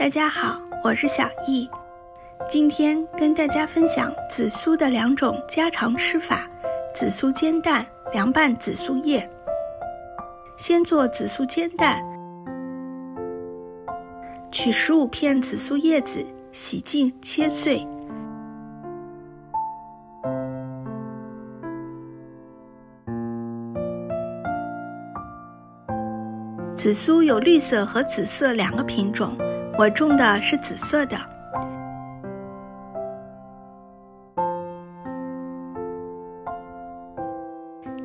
大家好，我是小易，今天跟大家分享紫苏的2种家常吃法：紫苏煎蛋、凉拌紫苏叶。先做紫苏煎蛋，取15片紫苏叶子，洗净切碎。紫苏有绿色和紫色2个品种，我种的是紫色的。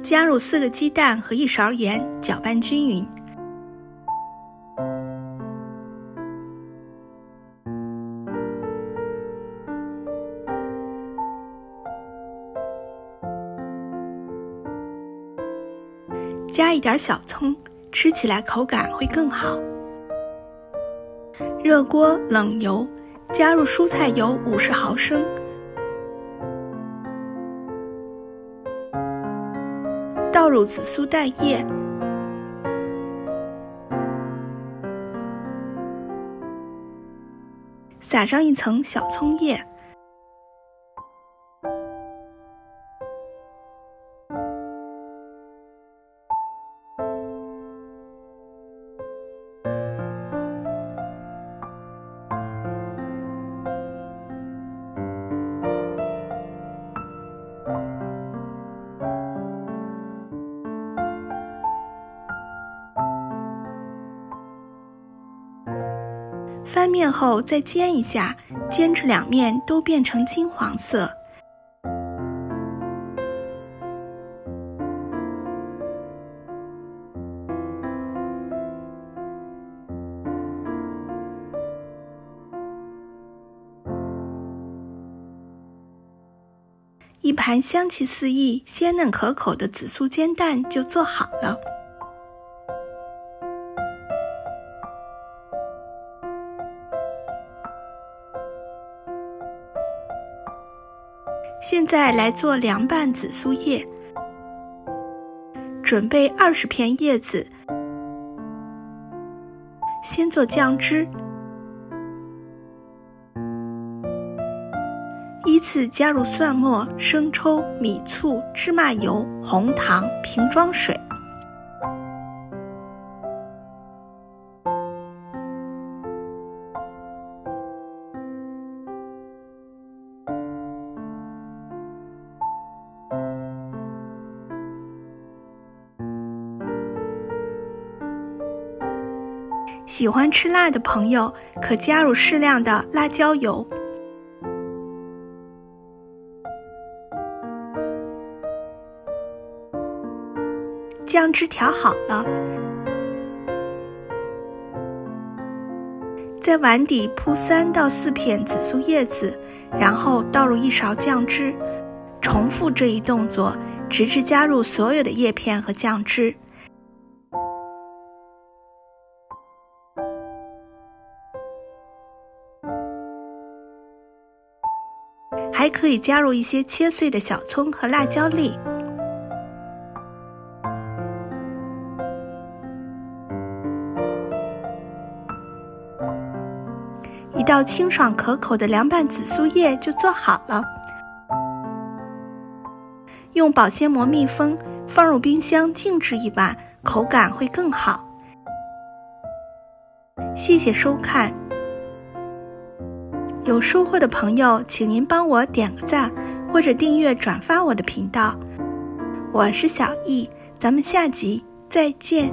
加入4个鸡蛋和1勺盐，搅拌均匀。加一点小葱，吃起来口感会更好。热锅冷油，加入蔬菜油50毫升，倒入紫苏蛋液，撒上1层小葱叶，翻面后再煎一下，煎至2面都变成金黄色。一盘香气四溢、鲜嫩可口的紫苏煎蛋就做好了。现在来做凉拌紫苏叶。准备20片叶子，先做酱汁，依次加入蒜末、生抽、米醋、芝麻油、红糖、瓶装水。喜欢吃辣的朋友可加入适量的辣椒油。酱汁调好了，在碗底铺3到4片紫苏叶子，然后倒入1勺酱汁，重复这一动作，直至加入所有的叶片和酱汁。还可以加入一些切碎的小葱和辣椒粒。一道清爽可口的凉拌紫苏叶就做好了。用保鲜膜密封，放入冰箱静置1晚，口感会更好。谢谢收看。有收获的朋友，请您帮我点个赞，或者订阅转发我的频道。我是小易，咱们下集再见。